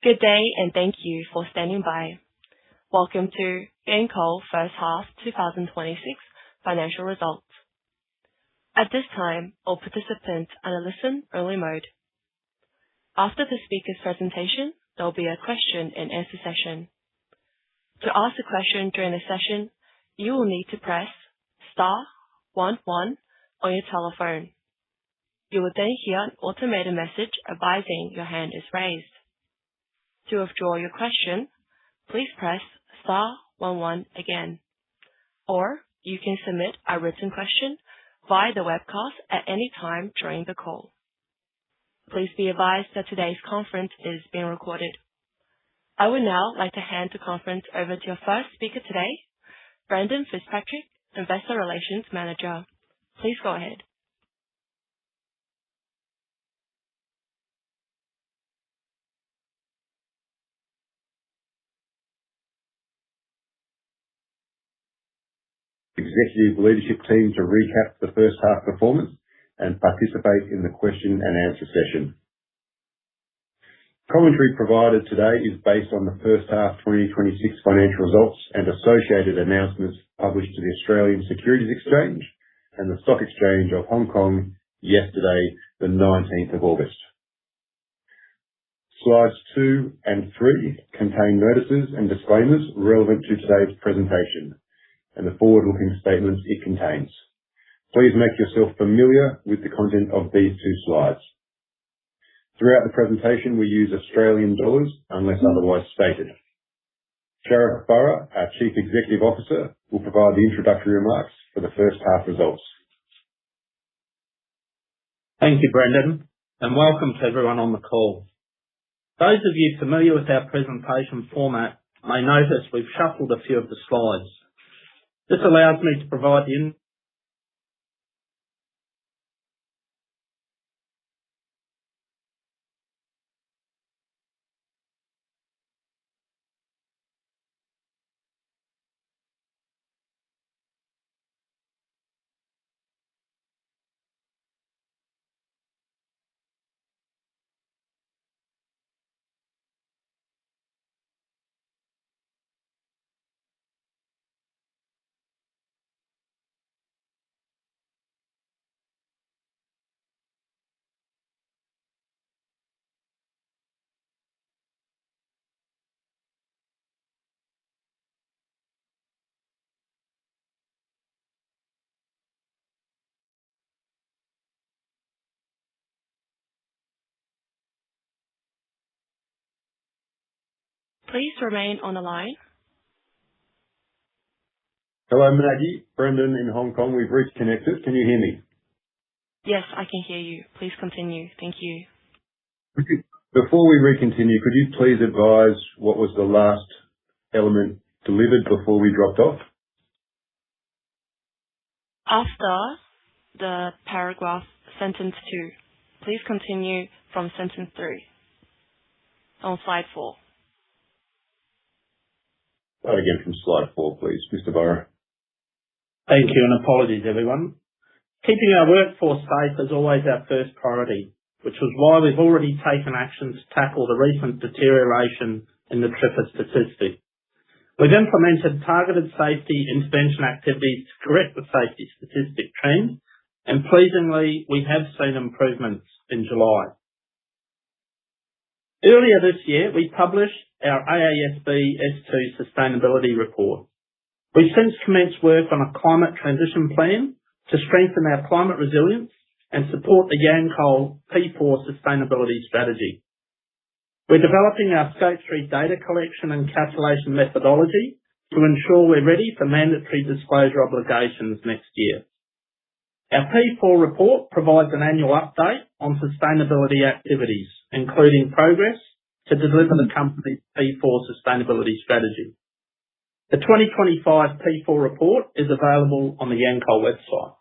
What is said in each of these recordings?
Good day, and thank you for standing by. Welcome to Yancoal first half 2026 financial results. At this time, all participants are in a listen-only mode. After the speaker's presentation, there will be a question and answer session. To ask a question during the session, you will need to press star 11 on your telephone. You will then hear an automated message advising your hand is raised. To withdraw your question, please press star 11 again. Or you can submit a written question via the webcast at any time during the call. Please be advised that today's conference is being recorded. I would now like to hand the conference over to your first speaker today, Brendan Fitzpatrick, Investor Relations Manager. Please go ahead. Executive leadership team to recap the first half performance and participate in the question and answer session. Commentary provided today is based on the first half 2026 financial results and associated announcements published to the Australian Securities Exchange and the Stock Exchange of Hong Kong yesterday, the 19th of August. Slides 2 and 3 contain notices and disclaimers relevant to today's presentation and the forward-looking statements it contains. Please make yourself familiar with the content of these two slides. Throughout the presentation, we use Australian dollars unless otherwise stated. Sharif Burra, our Chief Executive Officer, will provide the introductory remarks for the first half results. Thank you, Brendan, and welcome to everyone on the call. Those of you familiar with our presentation format may notice we've shuffled a few of the slides. This allows me to provide the Please remain on the line. Hello, Maggie. Brendan in Hong Kong. We've reconnected. Can you hear me? Yes, I can hear you. Please continue. Thank you. Before we recontinue, could you please advise what was the last element delivered before we dropped off? After the paragraph sentence 2, please continue from sentence 3 on slide 4. Start again from slide 4, please, Mr. Burra. Thank you, and apologies, everyone. Keeping our workforce safe is always our first priority, which was why we've already taken action to tackle the recent deterioration in the TRIFR statistic. We've implemented targeted safety intervention activities to correct the safety statistic trend, and pleasingly, we have seen improvements in July. Earlier this year, we published our AASB S2 sustainability report. We've since commenced work on a climate transition plan to strengthen our climate resilience and support the Yancoal P4 sustainability strategy. We're developing our Scope 3 data collection and calculation methodology to ensure we're ready for mandatory disclosure obligations next year. Our P4 report provides an annual update on sustainability activities, including progress to deliver the company's P4 sustainability strategy. The 2025 P4 report is available on the Yancoal website.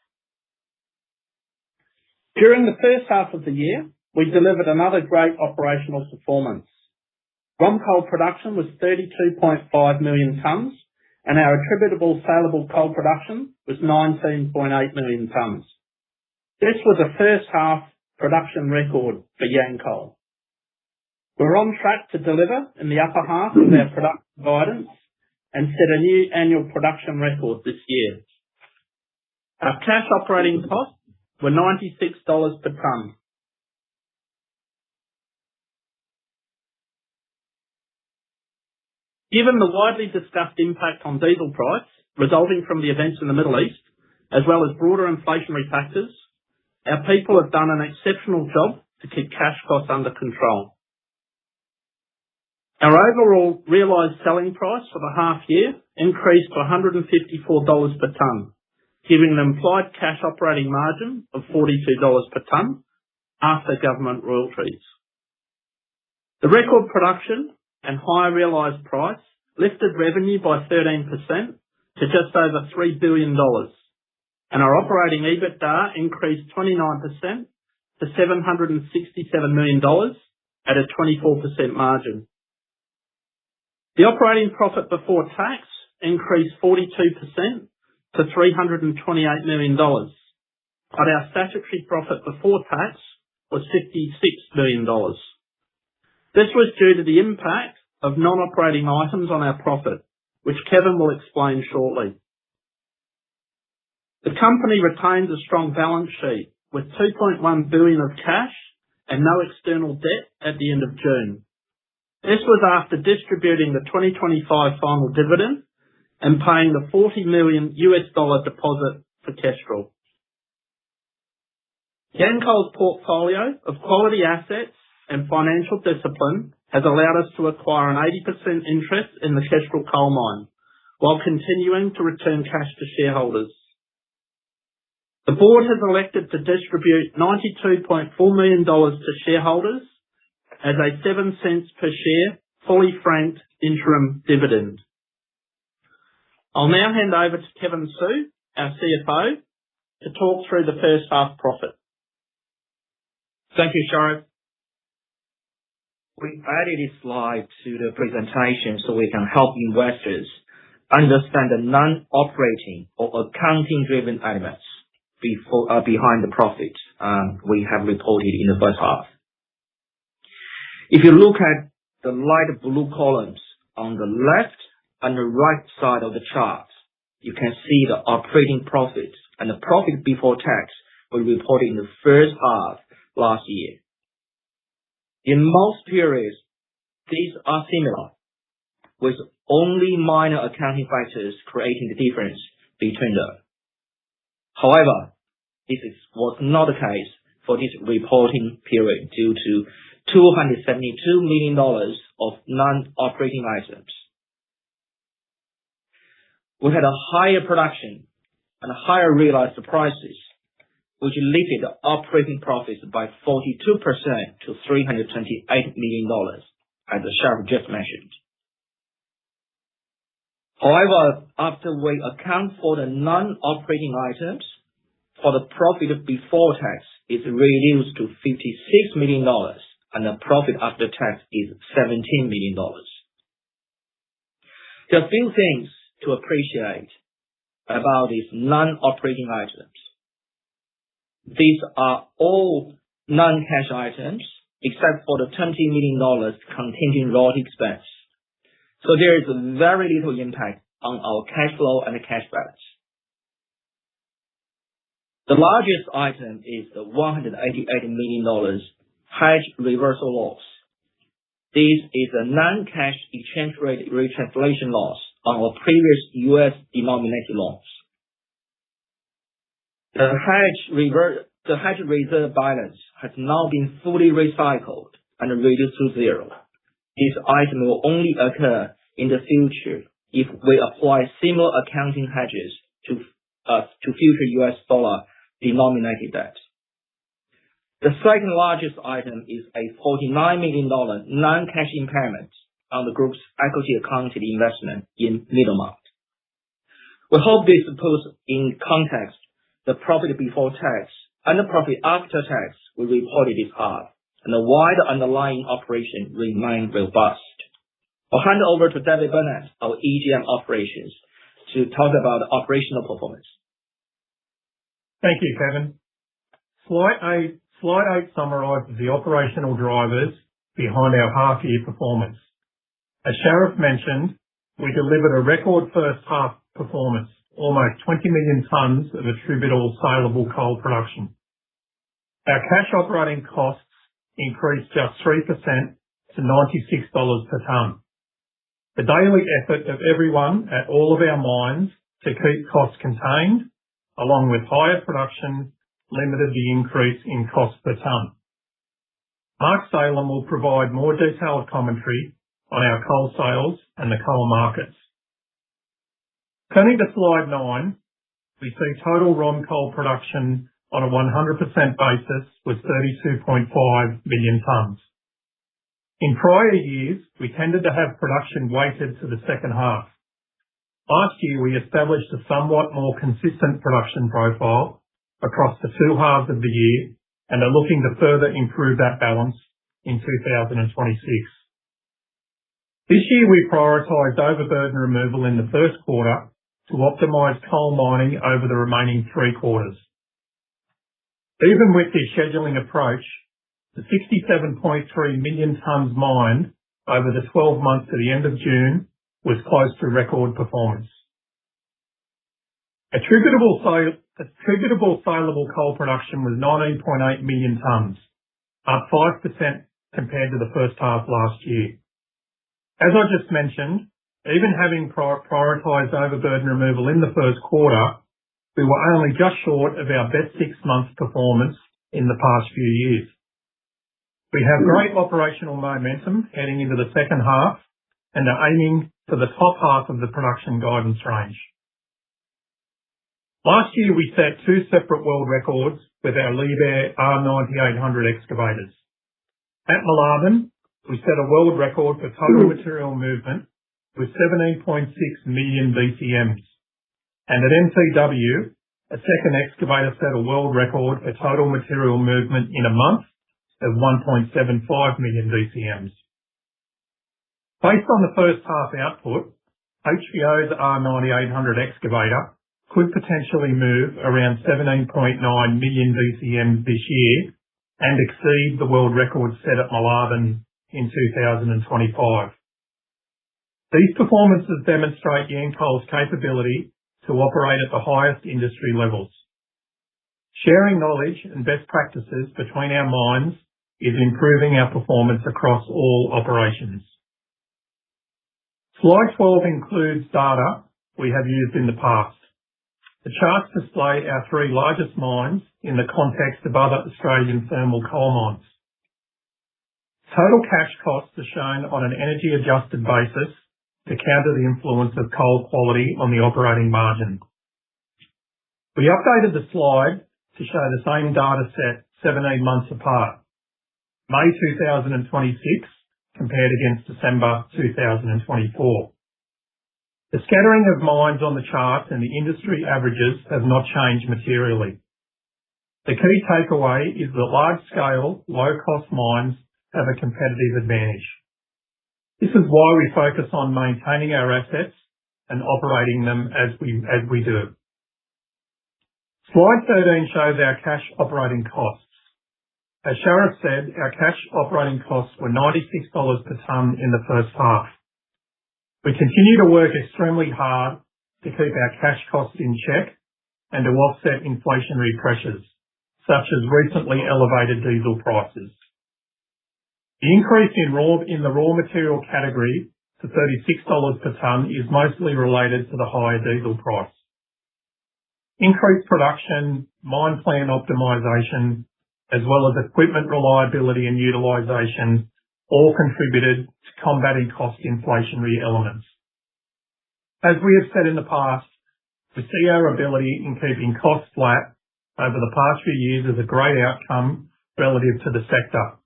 During the first half of the year, we delivered another great operational performance. ROM coal production was 32.5 million tonnes, and our attributable saleable coal production was 19.8 million tonnes. This was a first half production record for Yancoal. We're on track to deliver in the upper half of our production guidance and set a new annual production record this year. Our cash operating costs were $96 per tonne. Given the widely discussed impact on diesel price resulting from the events in the Middle East, as well as broader inflationary factors, our people have done an exceptional job to keep cash costs under control. Our overall realised selling price for the half year increased to $154 per tonne, giving an implied cash operating margin of $42 per tonne after government royalties. The record production and higher realised price lifted revenue by 13% to just over $3 billion, and our operating EBITDA increased 29% to $767 million at a 24% margin. The operating profit before tax increased 42% to $328 million, but our statutory profit before tax was $56 million. This was due to the impact of non-operating items on our profit, which Kevin will explain shortly. The company retains a strong balance sheet with $2.1 billion of cash and no external debt at the end of June. This was after distributing the 2025 final dividend and paying the $40 million deposit for Kestrel. Yancoal's portfolio of quality assets and financial discipline has allowed us to acquire an 80% interest in the Kestrel coal mine, while continuing to return cash to shareholders. The board has elected to distribute $92.4 million to shareholders as a 7 cents per share, fully franked interim dividend. I'll now hand over to Kevin Su, our CFO, to talk through the first half profit. Thank you, Sharif. We added this slide to the presentation so we can help investors understand the non-operating or accounting-driven elements behind the profit we have reported in the first half. If you look at the light blue columns on the left and the right side of the chart, you can see the operating profit and the profit before tax we reported in the first half last year. In most periods, these are similar, with only minor accounting factors creating the difference between them. However, this was not the case for this reporting period due to $272 million of non-operating items. We had a higher production and higher realized prices, which lifted the operating profits by 42% to $328 million, as the Sharif just mentioned. However, after we account for the non-operating items, for the profit before tax is reduced to $56 million, and the profit after tax is $17 million. There are a few things to appreciate about these non-operating items. These are all non-cash items, except for the $20 million contingent royalty expense. So there is very little impact on our cash flow and the cash balance. The largest item is the $188 million hedge reversal loss. This is a non-cash exchange rate retranslation loss on our previous US denominated loans. The hedge reserve balance has now been fully recycled and reduced to zero. This item will only occur in the future if we apply similar accounting hedges to future US dollar denominated debt. The second largest item is a $49 million non-cash impairment on the group's equity accounted investment in Middlemount. We hope this puts in context the profit before tax and the profit after tax we reported this half, and why the underlying operation remained robust. I'll hand over to David Burnett, our EGM operations, to talk about the operational performance. Thank you, Kevin. Slide 8 summarises the operational drivers behind our half-year performance. As Sharif mentioned, we delivered a record first half performance, almost 20 million tonnes of attributable saleable coal production. Our cash operating costs increased just 3% to $96 per tonne. The daily effort of everyone at all of our mines to keep costs contained, along with higher production, limited the increase in cost per tonne. Mark Salem will provide more detailed commentary on our coal sales and the coal markets. Turning to slide 9, we see total ROM coal production on a 100% basis was 32.5 million tonnes. In prior years, we tended to have production weighted to the second half. Last year, we established a somewhat more consistent production profile across the two halves of the year and are looking to further improve that balance in 2026. This year, we prioritised overburden removal in the first quarter to optimise coal mining over the remaining 3 quarters. Even with this scheduling approach, the 67.3 million tonnes mined over the 12 months to the end of June was close to record performance. Attributable saleable coal production was 19.8 million tonnes, up 5% compared to the first half last year. As I just mentioned, even having prioritised overburden removal in the first quarter, we were only just short of our best 6 months performance in the past few years. We have great operational momentum heading into the second half and are aiming for the top half of the production guidance range. Last year, we set 2 separate world records with our Liebherr R9800 excavators. At Moolarben, we set a world record for total material movement with 17.6 million BCMs. And at MTW, a second excavator set a world record for total material movement in a month of 1.75 million BCMs. Based on the first half output, HVO's R9800 excavator could potentially move around 17.9 million BCMs this year and exceed the world record set at Moolarben in 2025. These performances demonstrate Yancoal's capability to operate at the highest industry levels. Sharing knowledge and best practices between our mines is improving our performance across all operations. Slide 12 includes data we have used in the past. The charts display our 3 largest mines in the context of other Australian thermal coal mines. Total cash costs are shown on an energy-adjusted basis to counter the influence of coal quality on the operating margin. We updated the slide to show the same data set 17 months apart, May 2026 compared against December 2024. The scattering of mines on the chart and the industry averages have not changed materially. The key takeaway is that large-scale, low-cost mines have a competitive advantage. This is why we focus on maintaining our assets and operating them as we do. Slide 13 shows our cash operating costs. As Sharif said, our cash operating costs were $96 per tonne in the first half. We continue to work extremely hard to keep our cash costs in check and to offset inflationary pressures, such as recently elevated diesel prices. The increase in the raw material category to $36 per tonne is mostly related to the higher diesel price. Increased production, mine plan optimisation, as well as equipment reliability and utilisation all contributed to combating cost inflationary elements. As we have said in the past, we see our ability in keeping costs flat over the past few years as a great outcome relative to the sector,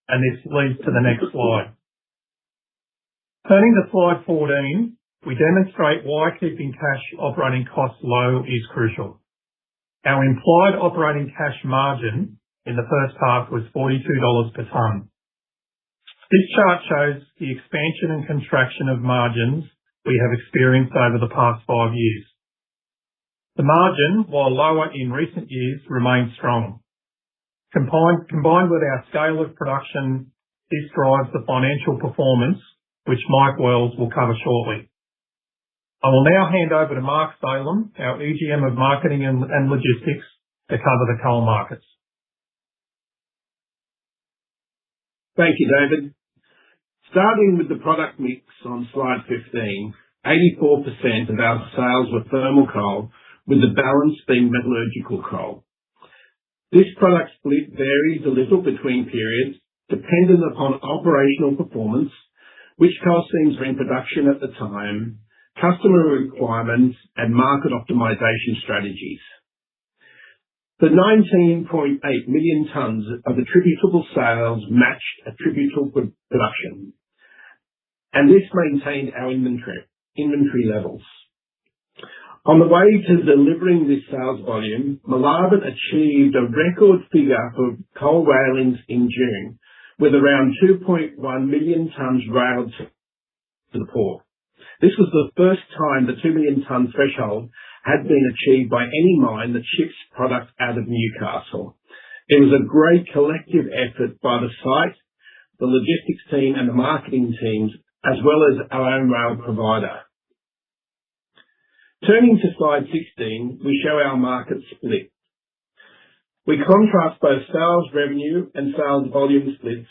and this leads to the next slide. Turning to slide 14, we demonstrate why keeping cash operating costs low is crucial. Our implied operating cash margin in the first half was $42 per tonne. This chart shows the expansion and contraction of margins we have experienced over the past 5 years. The margin, while lower in recent years, remains strong. Combined with our scale of production this drives the financial performance, which Mike Wells will cover shortly. I will now hand over to Mark Salem, our EGM of Marketing and Logistics, to cover the coal markets. Thank you, David. Starting with the product mix on slide 15, 84% of our sales were thermal coal, with the balance being metallurgical coal. This product split varies a little between periods, dependent upon operational performance, which coal seams are in production at the time, customer requirements, and market optimization strategies. The 19.8 million tonnes of attributable sales matched attributable production, and this maintained our inventory levels. On the way to delivering this sales volume, Moolarben achieved a record figure for coal railings in June, with around 2.1 million tonnes railed to the port. This was the first time the 2 million tonne threshold had been achieved by any mine that ships product out of Newcastle. It was a great collective effort by the site, the logistics team and the marketing teams, as well as our own rail provider. Turning to slide 16, we show our market split. We contrast both sales revenue and sales volume splits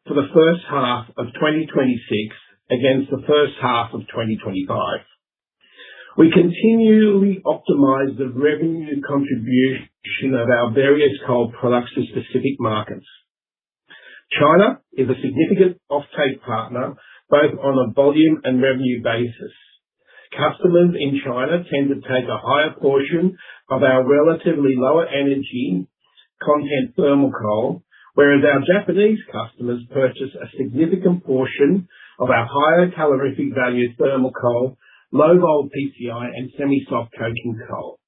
for the first half of 2026 against the first half of 2025. We continually optimize the revenue contribution of our various coal products to specific markets. China is a significant offtake partner, both on a volume and revenue basis. Customers in China tend to take a higher portion of our relatively lower energy content thermal coal, whereas our Japanese customers purchase a significant portion of our higher calorific value thermal coal, low vol PCI and semi-soft coking coal.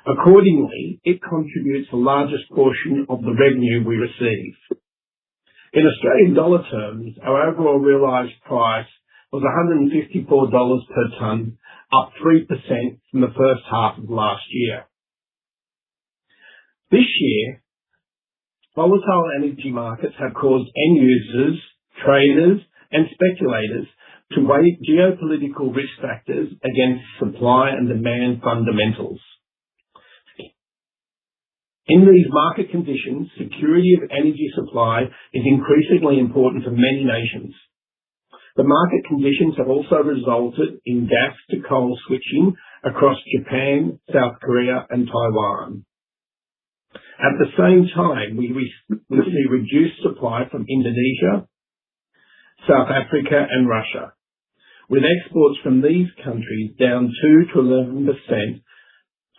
Accordingly, it contributes the largest portion of the revenue we receive. In Australian dollar terms, our overall realised price was $154 per tonne, up 3% from the first half of last year. This year, volatile energy markets have caused end users, traders and speculators to weigh geopolitical risk factors against supply and demand fundamentals. In these market conditions, security of energy supply is increasingly important for many nations. The market conditions have also resulted in gas to coal switching across Japan, South Korea and Taiwan. At the same time, we see reduced supply from Indonesia, South Africa and Russia, with exports from these countries down 2 to 11%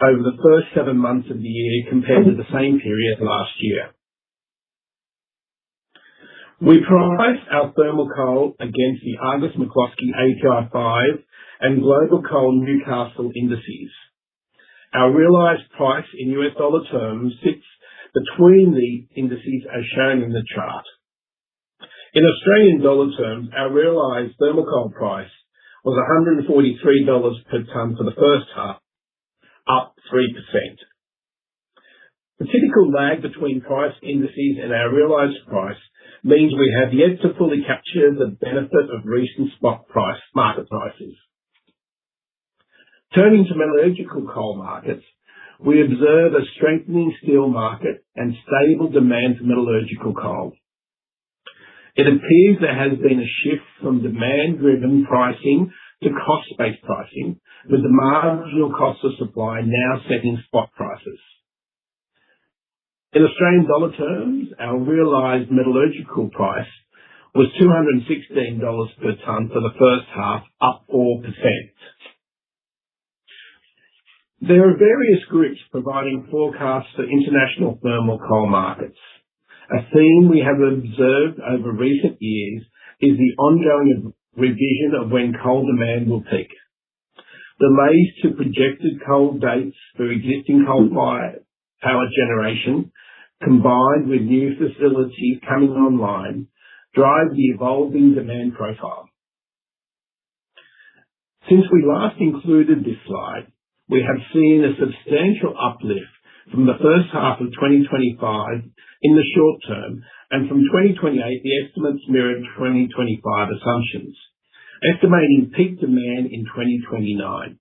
over the first 7 months of the year compared to the same period last year. We price our thermal coal against the Argus McCloskey API 5 and Global Coal Newcastle indices. Our realised price in US dollar terms sits between the indices as shown in the chart. In Australian dollar terms, our realised thermal coal price was $143 per tonne for the first half, up 3%. The typical lag between price indices and our realised price means we have yet to fully capture the benefit of recent spot price market prices. Turning to metallurgical coal markets, we observe a strengthening steel market and stable demand for metallurgical coal. It appears there has been a shift from demand-driven pricing to cost-based pricing, with the marginal cost of supply now setting spot prices. In Australian dollar terms, our realised metallurgical price was $216 per tonne for the first half, up 4%. There are various groups providing forecasts for international thermal coal markets. A theme we have observed over recent years is the ongoing revision of when coal demand will peak. Delays to projected coal dates for existing coal-fired power generation, combined with new facilities coming online, drive the evolving demand profile. Since we last included this slide, we have seen a substantial uplift from the first half of 2025 in the short term, and from 2028, the estimates mirrored 2025 assumptions, estimating peak demand in 2029.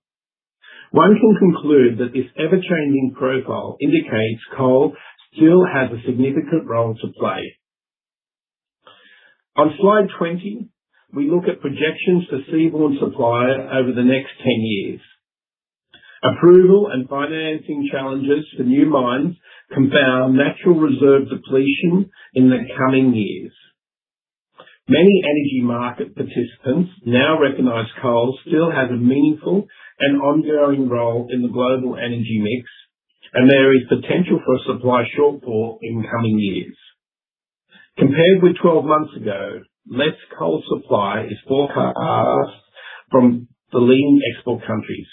One can conclude that this ever-changing profile indicates coal still has a significant role to play. On slide 20, we look at projections for seaborne supply over the next 10 years. Approval and financing challenges for new mines confound natural reserve depletion in the coming years. Many energy market participants now recognise coal still has a meaningful and ongoing role in the global energy mix, and there is potential for a supply shortfall in coming years. Compared with 12 months ago, less coal supply is forecast from the leading export countries.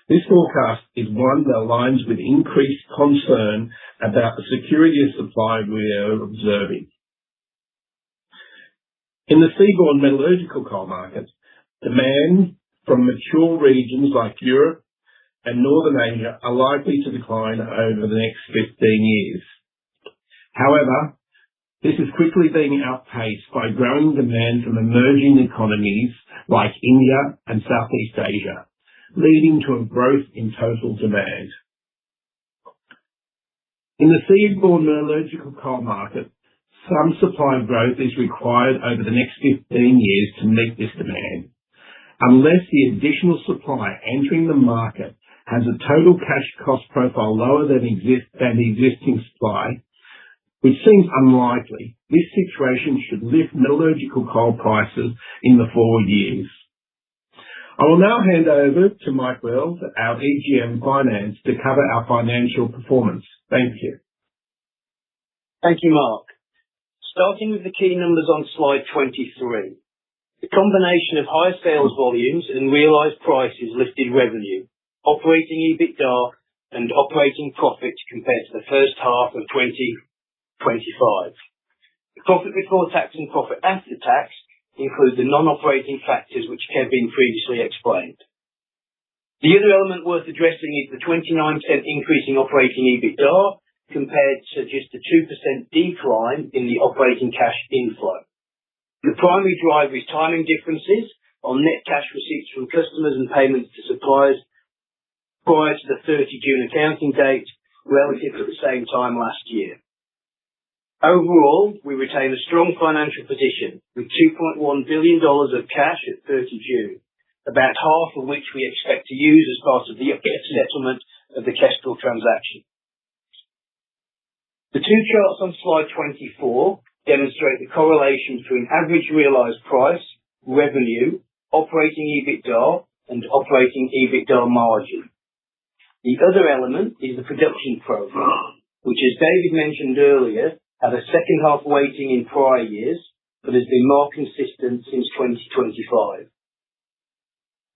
This forecast is one that aligns with increased concern about the security of supply we are observing. In the seaborne metallurgical coal market, demand from mature regions like Europe and Northern Asia are likely to decline over the next 15 years. However, this is quickly being outpaced by growing demand from emerging economies like India and Southeast Asia, leading to a growth in total demand. In the seaborne metallurgical coal market, some supply growth is required over the next 15 years to meet this demand. Unless the additional supply entering the market has a total cash cost profile lower than the existing supply, which seems unlikely, this situation should lift metallurgical coal prices in the forward years. I will now hand over to Mike Wells, our EGM Finance, to cover our financial performance. Thank you. Thank you, Mark. Starting with the key numbers on slide 23. The combination of higher sales volumes and realised prices lifted revenue, operating EBITDA and operating profit compared to the first half of 2025. The profit before tax and profit after tax include the non-operating factors which Kevin previously explained. The other element worth addressing is the 29% increase in operating EBITDA compared to just a 2% decline in the operating cash inflow. The primary driver is timing differences on net cash receipts from customers and payments to suppliers prior to the 30 June accounting date relative to the same time last year. Overall, we retain a strong financial position with $2.1 billion of cash at 30 June, about half of which we expect to use as part of the settlement of the Kestrel transaction. The two charts on slide 24 demonstrate the correlation between average realised price, revenue, operating EBITDA and operating EBITDA margin. The other element is the production profile, which, as David mentioned earlier, had a second half weighting in prior years, but has been more consistent since 2025.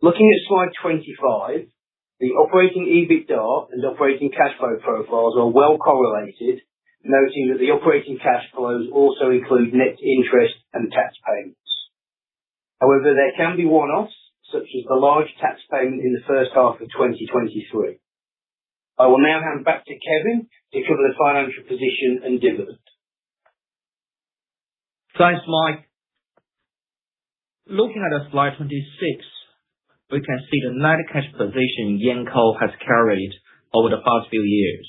Looking at slide 25, the operating EBITDA and operating cash flow profiles are well correlated, noting that the operating cash flows also include net interest and tax payments. However, there can be one-offs, such as the large tax payment in the first half of 2023. I will now hand back to Kevin to cover the financial position and dividend. Thanks, Mike. Looking at slide 26, we can see the net cash position Yancoal has carried over the past few years.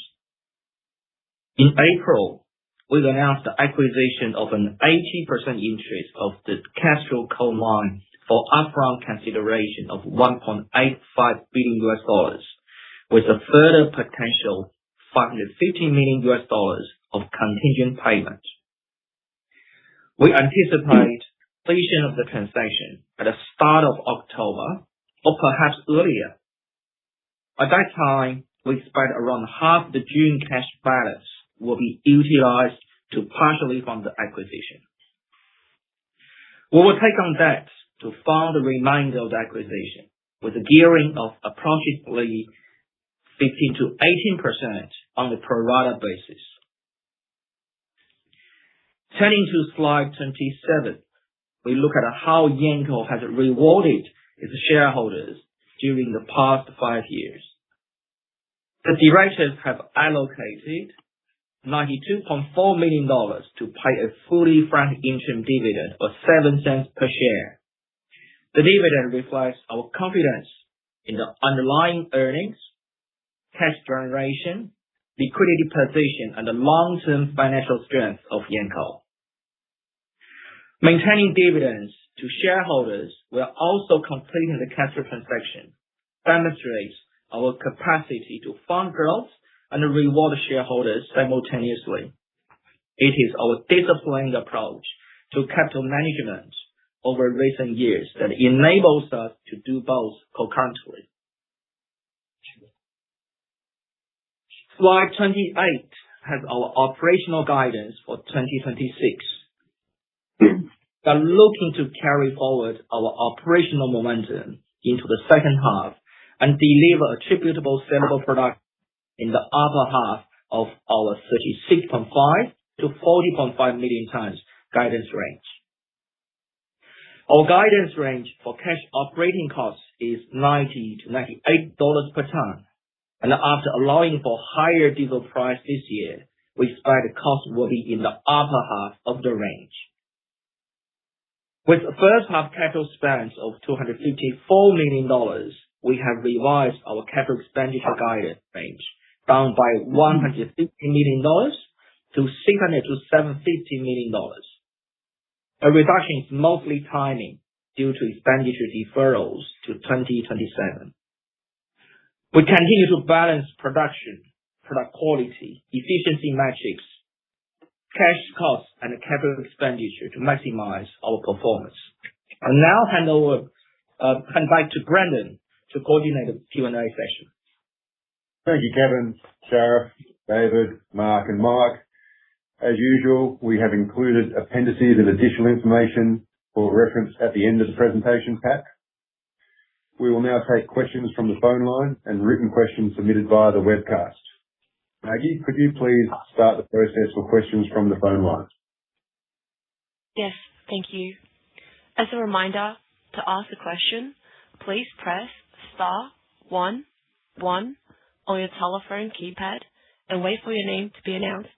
In April, we announced the acquisition of an 80% interest of the Kestrel coal mine for upfront consideration of $1.85 billion, with a further potential $550 million of contingent payment. We anticipate completion of the transaction at the start of October or perhaps earlier. At that time, we expect around half the June cash balance will be utilized to partially fund the acquisition. We will take on debt to fund the remainder of the acquisition with a gearing of approximately 15 to 18% on a pro rata basis. Turning to slide 27, we look at how Yancoal has rewarded its shareholders during the past 5 years. The directors have allocated $92.4 million to pay a fully franked interim dividend of 7 cents per share. The dividend reflects our confidence in the underlying earnings, cash generation, liquidity position, and the long-term financial strength of Yancoal. Maintaining dividends to shareholders while also completing the capital transaction demonstrates our capacity to fund growth and reward shareholders simultaneously. It is our disciplined approach to capital management over recent years that enables us to do both concurrently. Slide 28 has our operational guidance for 2026. We are looking to carry forward our operational momentum into the second half and deliver attributable sellable product in the upper half of our 36.5 to 40.5 million tons guidance range. Our guidance range for cash operating costs is $90 to $98 per ton, and after allowing for higher diesel price this year, we expect the cost will be in the upper half of the range. With the first half capital spend of $254 million, we have revised our capital expenditure guidance range down by $150 million to $600 to $750 million. A reduction is mostly timing due to expenditure deferrals to 2027. We continue to balance production, product quality, efficiency metrics, cash costs, and capital expenditure to maximize our performance. I'll now hand back to Brendan to coordinate the Q&A session. Thank you, Kevin, Sharif, David, Mark, and Mike. As usual, we have included appendices and additional information for reference at the end of the presentation pack. We will now take questions from the phone line and written questions submitted via the webcast. Maggie, could you please start the process for questions from the phone line? Yes, thank you. As a reminder, to ask a question, please press *11 on your telephone keypad and wait for your name to be announced.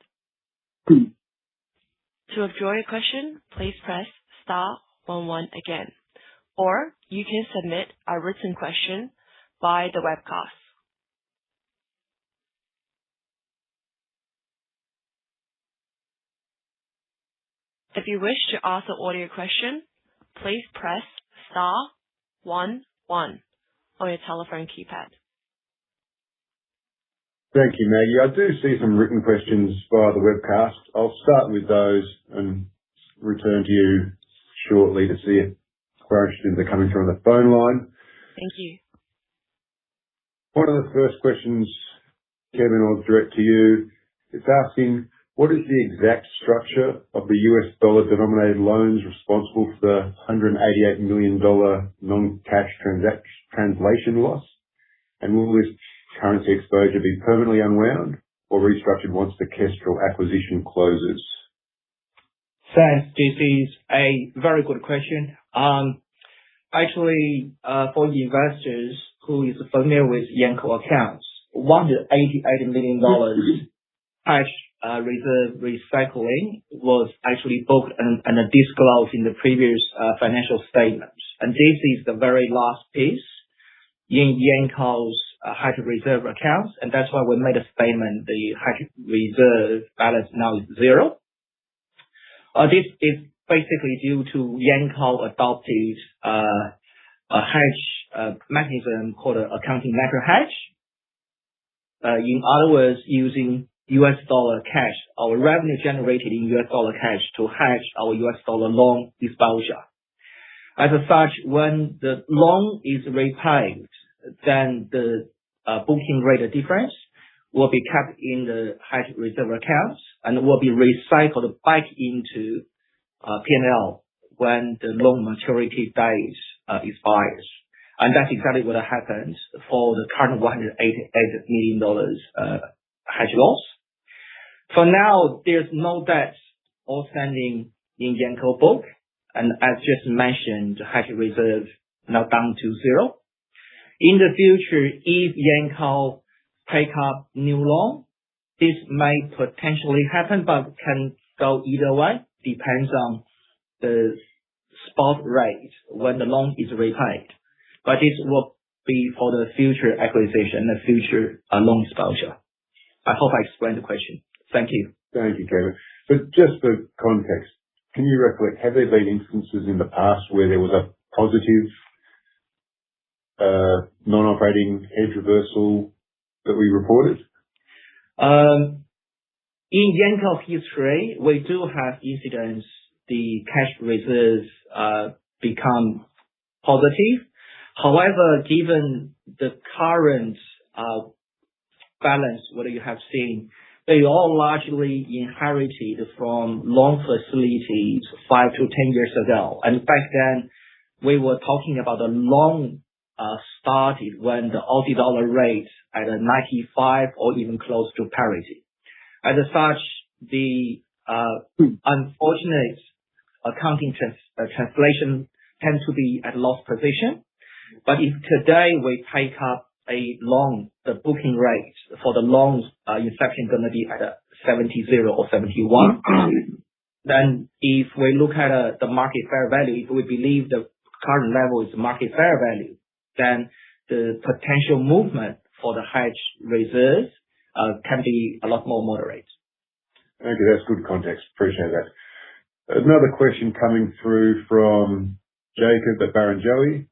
To withdraw your question, please press *11 again, or you can submit a written question via the webcast. If you wish to ask an audio question, please press *11 on your telephone keypad. Thank you, Maggie. I do see some written questions via the webcast. I'll start with those and return to you shortly to see if questions are coming through on the phone line. Thank you. One of the first questions, Kevin, I'll direct to you. It's asking, what is the exact structure of the US dollar denominated loans responsible for the $188 million non-cash translation loss? And will this currency exposure be permanently unwound or restructured once the Kestrel acquisition closes? Thanks. This is a very good question. Actually, for investors who is familiar with Yancoal accounts, $188 million cash reserve recycling was actually booked and disclosed in the previous financial statements. And this is the very last piece in Yancoal's hedge reserve accounts, and that's why we made a statement the hedge reserve balance now is zero. This is basically due to Yancoal adopted a hedge mechanism called an accounting method hedge. In other words, using US dollar cash, our revenue generated in US dollar cash to hedge our US dollar loan exposure. As such, when the loan is repaid, then the booking rate difference will be kept in the hedge reserve accounts and will be recycled back into P&L when the loan maturity date expires. And that's exactly what happened for the current $188 million hedge loss. For now, there's no debt outstanding in Yancoal book, and as just mentioned, the hedge reserve now down to zero. In the future, if Yancoal take up new loan. This may potentially happen, but can go either way. Depends on the spot rate when the loan is repaid. But this will be for the future acquisition, the future loan exposure. I hope I explained the question. Thank you. Thank you, Kevin. But just for context, can you recollect, have there been instances in the past where there was a positive non-operating hedge reversal that we reported? In Yancoal history, we do have incidents, the cash reserves become positive. However, given the current balance, what you have seen, they all largely inherited from loan facilities 5 to 10 years ago. And back then, we were talking about the loan started when the Aussie dollar rate at a 95 or even close to parity. As such, the unfortunate accounting translation tend to be at loss position. But if today we take up a loan, the booking rate for the loans inception going to be at a 70 or 71, then if we look at the market fair value, if we believe the current level is market fair value, then the potential movement for the hedge reserves can be a lot more moderate. Thank you. That's good context. Appreciate that. Another question coming through from Jacob at Barrenjoey.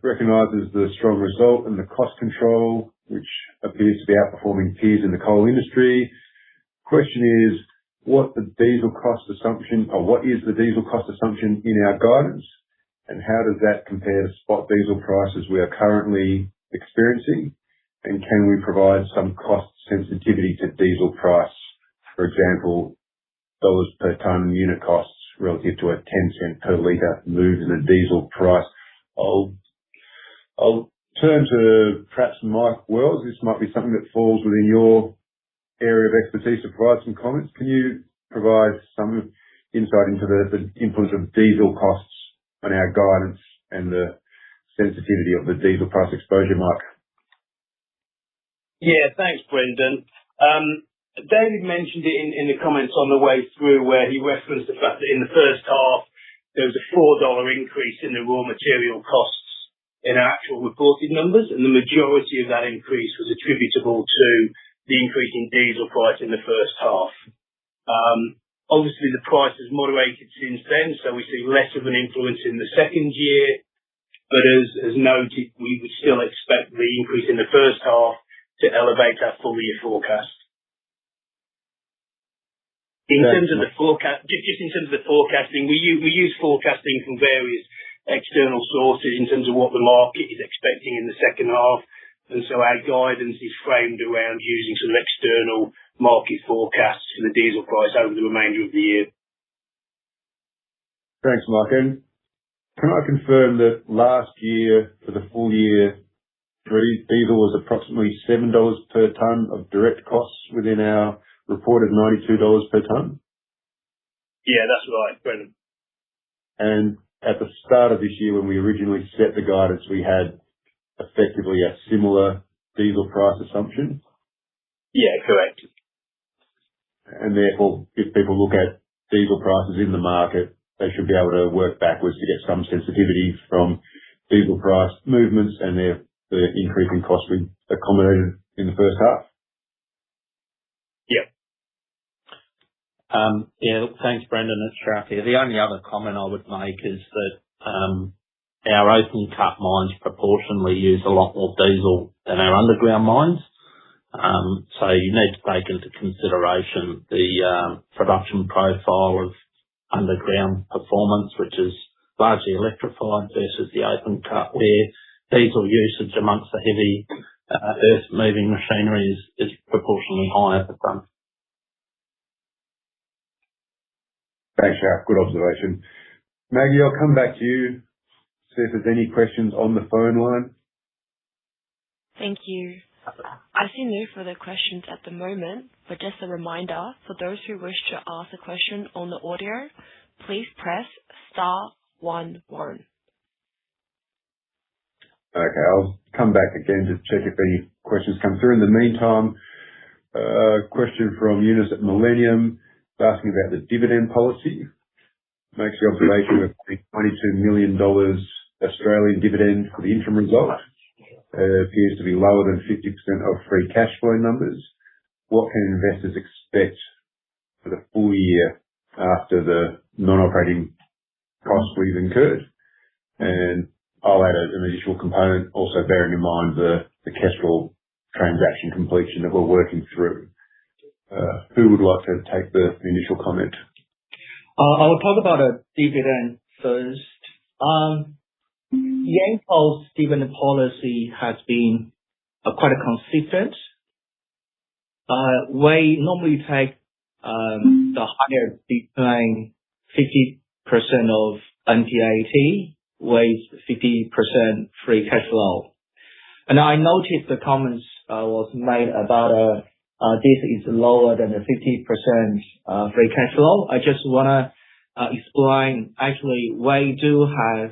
Recognises the strong result and the cost control, which appears to be outperforming peers in the coal industry. Question is, what is the diesel cost assumption in our guidance, and how does that compare to spot diesel prices we are currently experiencing? And can we provide some cost sensitivity to diesel price? For example, dollars per tonne unit costs relative to a 10-cent per litre move in the diesel price. I'll turn to perhaps Mike Wells. This might be something that falls within your area of expertise to provide some comments. Can you provide some insight into the influence of diesel costs on our guidance and the sensitivity of the diesel price exposure, Mike? Yeah, thanks, Brendan. David mentioned it in the comments on the way through, where he referenced the fact that in the first half there was a $4 increase in the raw material costs in our actual reported numbers, and the majority of that increase was attributable to the increase in diesel price in the first half. Obviously, the price has moderated since then, so we see less of an influence in the second year. But as noted, we would still expect the increase in the first half to elevate our full year forecast. In terms of the forecast, just in terms of the forecasting, we use forecasting from various external sources in terms of what the market is expecting in the second half, and so our guidance is framed around using some external market forecasts for the diesel price over the remainder of the year. Thanks, Mike. And can I confirm that last year, for the full year, diesel was approximately $7 per tonne of direct costs within our reported $92 per tonne? Yeah, that's right, Brendan. And at the start of this year, when we originally set the guidance, we had effectively a similar diesel price assumption? Yeah, correct. And therefore, if people look at diesel prices in the market, they should be able to work backwards to get some sensitivity from diesel price movements and the increase in cost we accommodated in the first half? Yep. Yeah, thanks, Brendan. It's Sharif here. The only other comment I would make is that our open cut mines proportionally use a lot more diesel than our underground mines. So you need to take into consideration the production profile of underground performance, which is largely electrified, versus the open cut, where diesel usage amongst the heavy earth moving machinery is proportionally higher per tonne. Thanks, Sharif. Good observation. Maggie, I'll come back to you, see if there's any questions on the phone line. Thank you. I see no further questions at the moment, but just a reminder, for those who wish to ask a question on the audio, please press *11. Okay, I'll come back again to check if any questions come through. In the meantime, question from Eunice at Millennium asking about the dividend policy. Makes the observation of $22 million Australian dividend for the interim result. Appears to be lower than 50% of free cash flow numbers. What can investors expect for the full year after the non-operating costs we've incurred? And I'll add an additional component, also bearing in mind the Kestrel transaction completion that we're working through. Who would like to take the initial comment? I will talk about a dividend first. Yancoal's dividend policy has been quite consistent. We normally take the higher decline 50% of NPAT with 50% free cash flow. And I noticed the comments was made about this is lower than the 50% free cash flow. I just wanna explain. Actually, we do have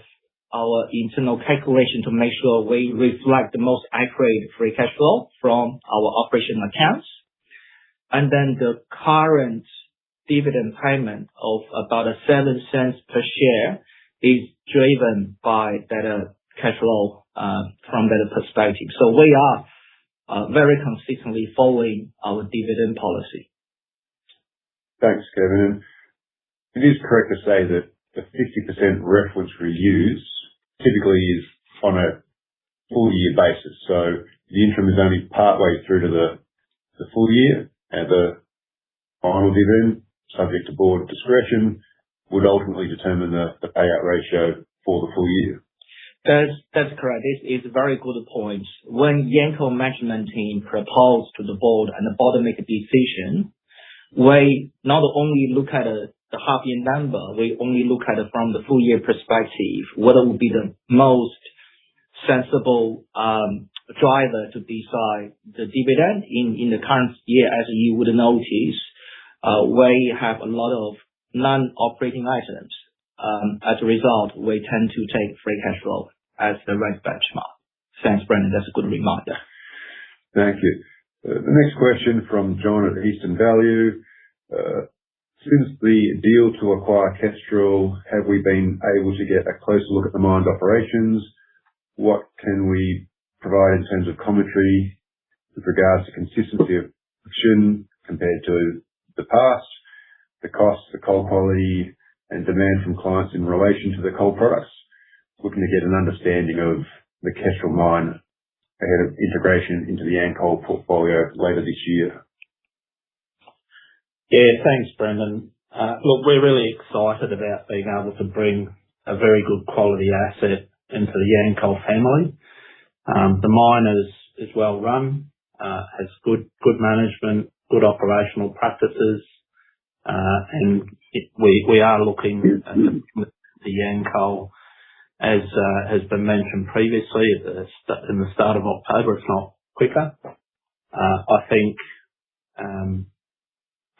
our internal calculation to make sure we reflect the most accurate free cash flow from our operational accounts. And then the current dividend payment of about 7 cents per share is driven by that cash flow from that perspective. So we are very consistently following our dividend policy. Thanks, Kevin. And it is correct to say that the 50% reference we use typically is on a full year basis. So the interim is only partway through to the full year, and the final dividend, subject to board discretion, would ultimately determine the payout ratio for the full year. That's correct. This is a very good point. When Yancoal management team proposed to the board and the board make a decision, we not only look at the half year number, we only look at it from the full year perspective, what would be the most sensible driver to decide the dividend in the current year. As you would notice, we have a lot of non-operating items. As a result, we tend to take free cash flow as the right benchmark. Thanks, Brendan. That's a good reminder. Thank you. The next question from John at Eastern Value. Since the deal to acquire Kestrel, have we been able to get a closer look at the mine's operations? What can we provide in terms of commentary with regards to consistency of production compared to the past, the costs, the coal quality, and demand from clients in relation to the coal products? Looking to get an understanding of the Kestrel mine ahead of integration into the Yancoal portfolio later this year. Yeah, thanks, Brendan. Look, we're really excited about being able to bring a very good quality asset into the Yancoal family. The mine is well run, has good management, good operational practices, and we are looking at the Yancoal, as has been mentioned previously, in the start of October, if not quicker. I think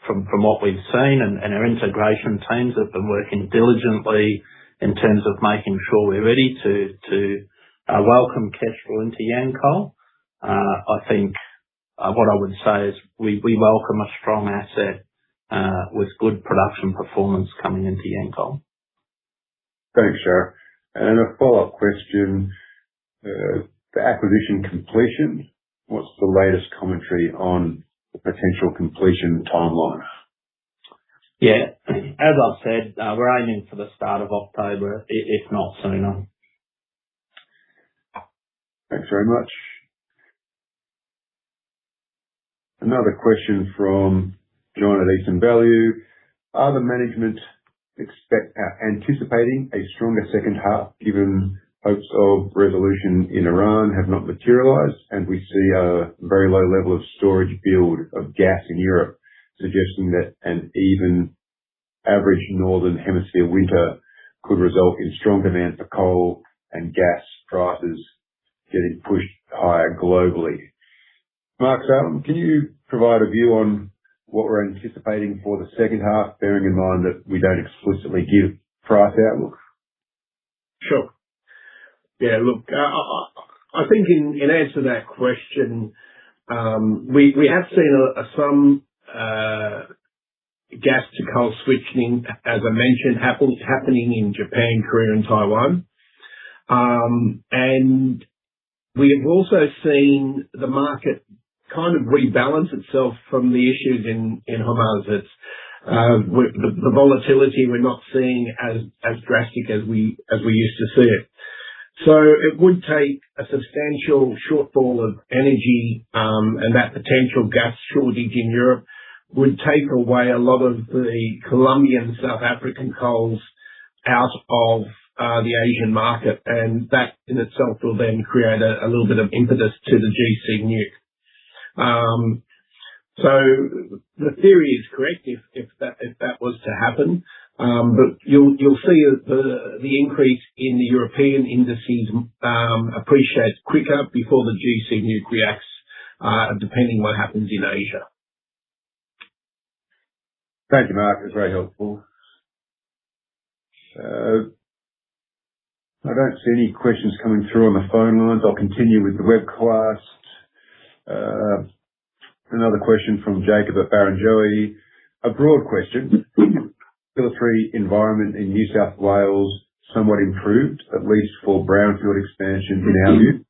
from what we've seen, and our integration teams have been working diligently in terms of making sure we're ready to welcome Kestrel into Yancoal. I think what I would say is we welcome a strong asset with good production performance coming into Yancoal. Thanks, Shara. And a follow-up question, the acquisition completion, what's the latest commentary on the potential completion timeline? Yeah, as I've said, we're aiming for the start of October, if not sooner. Thanks very much. Another question from John at Eastern Value. Are the management anticipating a stronger second half given hopes of resolution in Iran have not materialised, and we see a very low level of storage build of gas in Europe, suggesting that an even average northern hemisphere winter could result in strong demand for coal and gas prices getting pushed higher globally. Mark Salem, can you provide a view on what we're anticipating for the second half, bearing in mind that we don't explicitly give price outlook? Sure. Yeah, look, I think in answer to that question, we have seen some gas to coal switching, as I mentioned, happening in Japan, Korea and Taiwan. And we have also seen the market kind of rebalance itself from the issues in Hamas. It's the volatility we're not seeing as drastic as we used to see it. So it would take a substantial shortfall of energy, and that potential gas shortage in Europe would take away a lot of the Colombian, South African coals out of the Asian market, and that in itself will then create a little bit of impetus to the GC nuke. So the theory is correct if that was to happen, but you'll see the increase in the European indices appreciate quicker before the GC nuke reacts, depending what happens in Asia. Thank you, Mark. It's very helpful. I don't see any questions coming through on the phone lines. I'll continue with the webcast. Another question from Jacob at Barrenjoey. A broad question. Regulatory environment in New South Wales somewhat improved, at least for brownfield expansion in our view.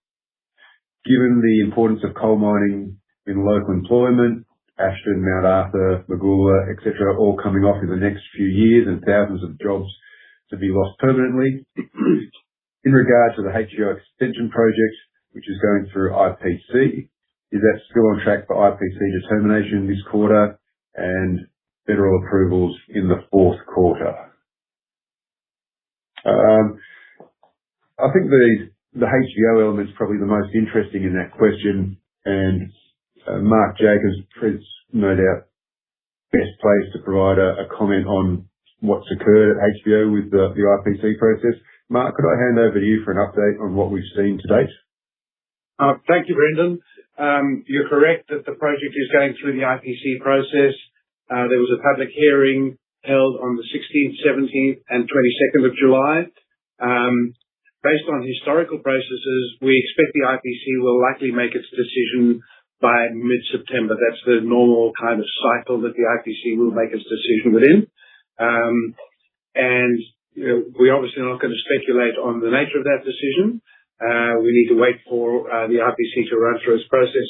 Given the importance of coal mining in local employment, Ashton, Mount Arthur, Magoola, etc., all coming off in the next few years and thousands of jobs to be lost permanently. In regard to the HVO extension project, which is going through IPC, is that still on track for IPC determination this quarter and federal approvals in the fourth quarter? I think the HVO element is probably the most interesting in that question, and Mark Jacobs is no doubt best placed to provide a comment on what's occurred at HVO with the IPC process. Mark, could I hand over to you for an update on what we've seen to date? Thank you, Brendan. You're correct that the project is going through the IPC process. There was a public hearing held on the 16th, 17th and 22nd of July. Based on historical processes, we expect the IPC will likely make its decision by mid-September. That's the normal kind of cycle that the IPC will make its decision within. And we're obviously not going to speculate on the nature of that decision. We need to wait for the IPC to run through its process.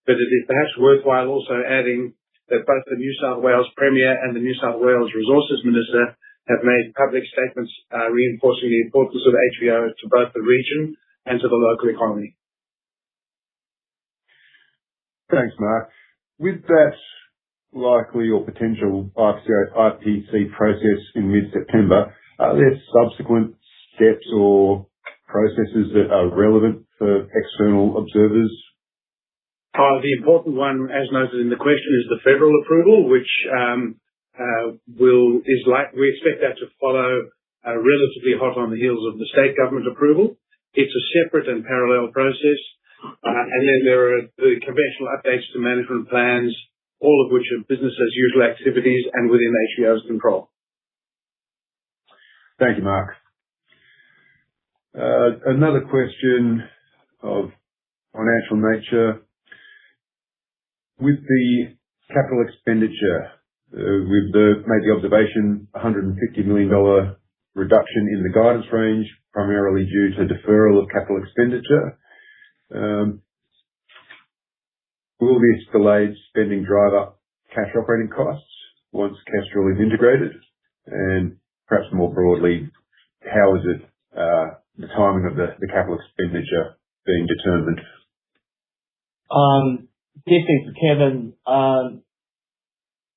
But it is perhaps worthwhile also adding that both the New South Wales Premier and the New South Wales Resources Minister have made public statements reinforcing the importance of HVO to both the region and to the local economy. Thanks, Mark. With that likely or potential IPC process in mid-September, are there subsequent steps or processes that are relevant for external observers? The important one, as noted in the question, is the federal approval, which we expect that to follow relatively hot on the heels of the state government approval. It's a separate and parallel process. And then there are the conventional updates to management plans, all of which are business as usual activities and within HVO's control. Thank you, Mark. Another question of financial nature. With the capital expenditure, we've made the observation $150 million reduction in the guidance range, primarily due to deferral of capital expenditure. Will this delayed spending drive up cash operating costs once Kestrel is integrated? And perhaps more broadly, how is it the timing of the capital expenditure being determined? This is Kevin.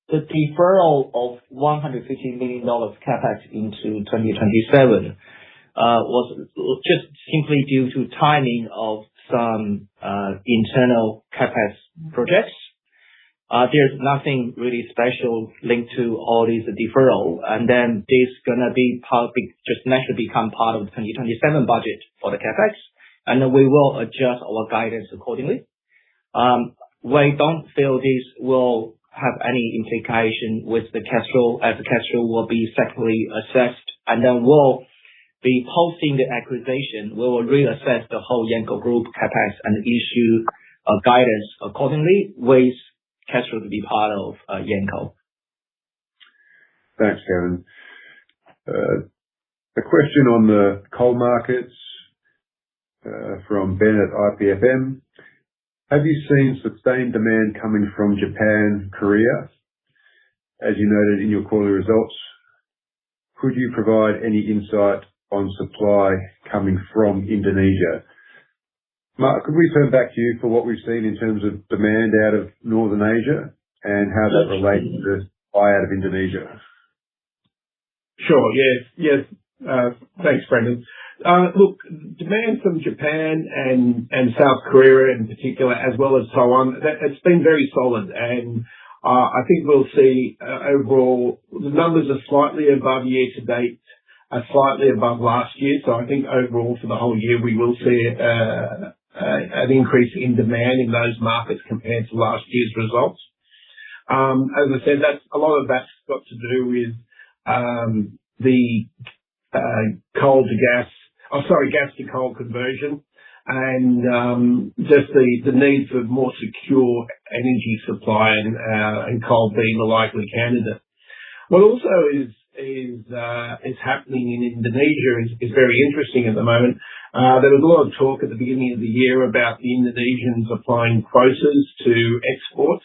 The deferral of $150 million CapEx into 2027 was just simply due to timing of some internal CapEx projects. There's nothing really special linked to all these deferral, and then this gonna be just naturally become part of the 2027 budget for the CapEx, and then we will adjust our guidance accordingly. We don't feel this will have any implication with the Kestrel, as the Kestrel will be separately assessed, and then we'll posting the acquisition, we will reassess the whole Yancoal Group CapEx and issue guidance accordingly, with cash flow to be part of Yancoal. Thanks, Kevin. A question on the coal markets from Ben at IPFM. Have you seen sustained demand coming from Japan, Korea? As you noted in your quarterly results, could you provide any insight on supply coming from Indonesia? Mark, could we turn back to you for what we've seen in terms of demand out of Northern Asia and how that relates to supply out of Indonesia? Sure. Yes. Thanks, Brendan. Look, demand from Japan and South Korea in particular, as well as Taiwan, it's been very solid, and I think we'll see overall the numbers are slightly above year to date, are slightly above last year. So I think overall for the whole year we will see an increase in demand in those markets compared to last year's results. As I said, a lot of that's got to do with the gas to coal conversion, and just the need for more secure energy supply, and coal being the likely candidate. What also is happening in Indonesia is very interesting at the moment. There was a lot of talk at the beginning of the year about the Indonesians applying quotas to exports.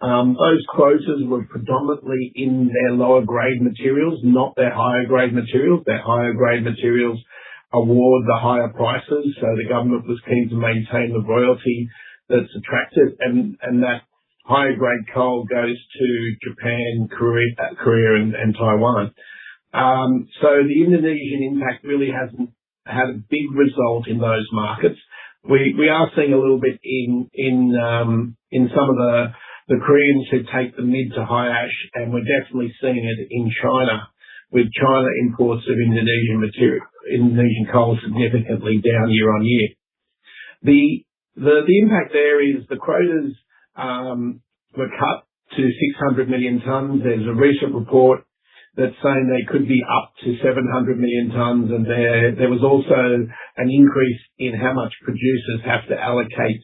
Those quotas were predominantly in their lower grade materials, not their higher grade materials. Their higher grade materials award the higher prices, so the government was keen to maintain the royalty that's attracted, and that higher grade coal goes to Japan, Korea and Taiwan. So the Indonesian impact really hasn't had a big result in those markets. We are seeing a little bit in some of the Koreans who take the mid to high ash, and we're definitely seeing it in China, with China imports of Indonesian coal significantly down year on year. The impact there is the quotas were cut to 600 million tonnes. There's a recent report that's saying they could be up to 700 million tonnes, and there was also an increase in how much producers have to allocate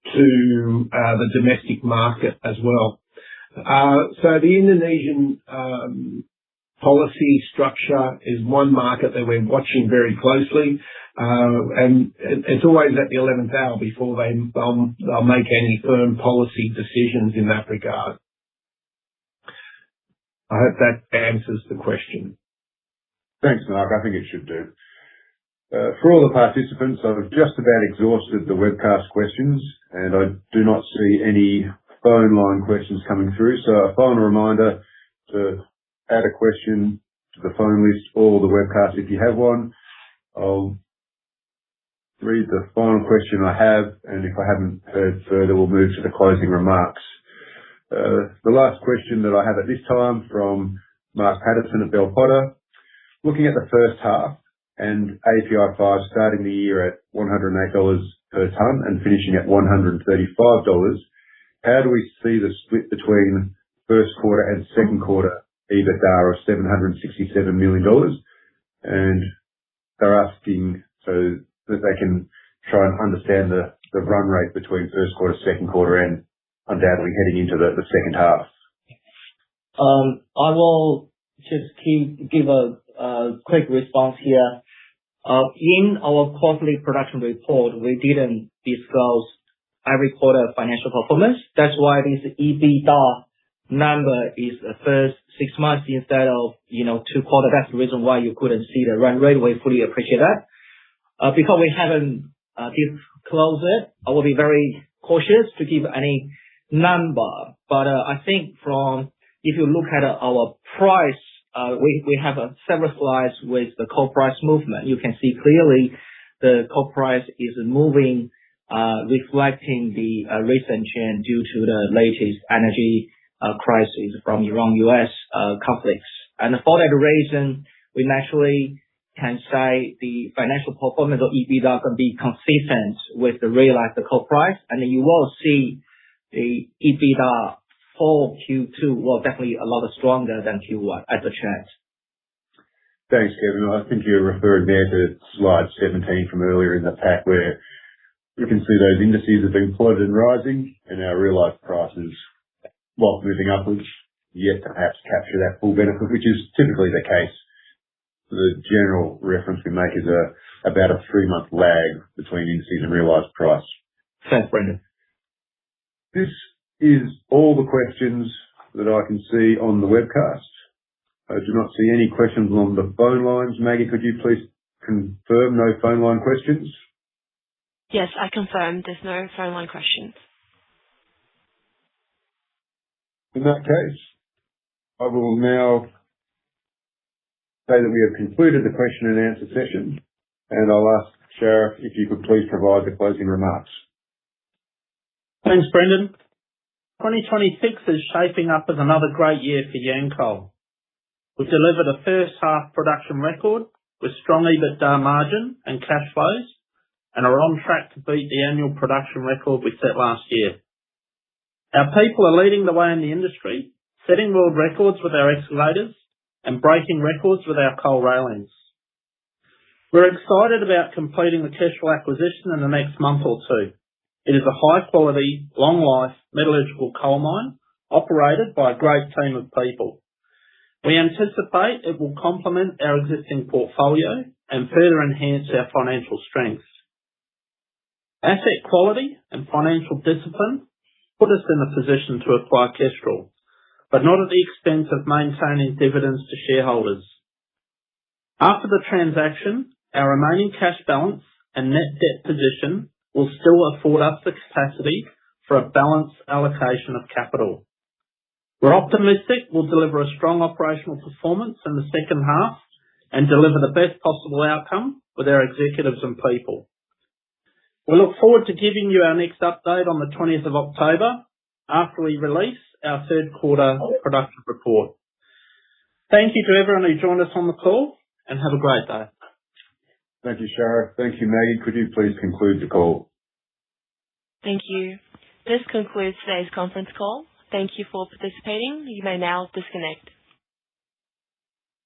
to the domestic market as well. So the Indonesian policy structure is one market that we're watching very closely, and it's always at the 11th hour before they'll make any firm policy decisions in that regard. I hope that answers the question. Thanks, Mark. I think it should do. For all the participants, I've just about exhausted the webcast questions, and I do not see any phone line questions coming through. So a final reminder to add a question to the phone list or the webcast if you have one. I'll read the final question I have, and if I haven't heard further, we'll move to the closing remarks. The last question that I have at this time from Mark Patterson at Bell Potter. Looking at the first half and API 5 starting the year at $108 per tonne and finishing at $135, how do we see the split between first quarter and second quarter EBITDA of $767 million? And they're asking so that they can try and understand the run rate between first quarter, second quarter, and undoubtedly heading into the second half. I will just give a quick response here. In our quarterly production report, we didn't disclose every quarter financial performance. That's why this EBITDA number is the first 6 months instead of 2 quarters. That's the reason why you couldn't see the run rate. We fully appreciate that. Because we haven't disclosed it, I will be very cautious to give any number. But I think if you look at our price, we have several slides with the coal price movement. You can see clearly the coal price is moving, reflecting the recent change due to the latest energy crisis from Iran-US conflicts. And for that reason, we naturally can say the financial performance of EBITDA can be consistent with the realized coal price, and then you will see the EBITDA for Q2 definitely a lot stronger than Q1 as a trend. Thanks, Kevin. I think you're referring there to slide 17 from earlier in the pack, where you can see those indices have been plotted and rising, and our realized prices, whilst moving upwards, yet to perhaps capture that full benefit, which is typically the case. The general reference we make is about a 3-month lag between indices and realized price. Thanks, Brendan. This is all the questions that I can see on the webcast. I do not see any questions on the phone lines. Maggie, could you please confirm no phone line questions? Yes, I confirm there's no phone line questions. In that case, I will now say that we have concluded the question and answer session, and I'll ask Sharif if you could please provide the closing remarks. Thanks, Brendan. 2026 is shaping up as another great year for Yancoal. We've delivered a first half production record with strong EBITDA margin and cash flows, and are on track to beat the annual production record we set last year. Our people are leading the way in the industry, setting world records with our excavators and breaking records with our coal railings. We're excited about completing the Kestrel acquisition in the next month or two. It is a high quality, long life metallurgical coal mine operated by a great team of people. We anticipate it will complement our existing portfolio and further enhance our financial strength. Asset quality and financial discipline put us in a position to acquire Kestrel, but not at the expense of maintaining dividends to shareholders. After the transaction, our remaining cash balance and net debt position will still afford us the capacity for a balanced allocation of capital. We're optimistic we'll deliver a strong operational performance in the second half and deliver the best possible outcome with our executives and people. We look forward to giving you our next update on the 20th of October after we release our third quarter production report. Thank you to everyone who joined us on the call, and have a great day. Thank you, Sharif. Thank you, Maggie. Could you please conclude the call? Thank you. This concludes today's conference call. Thank you for participating. You may now disconnect.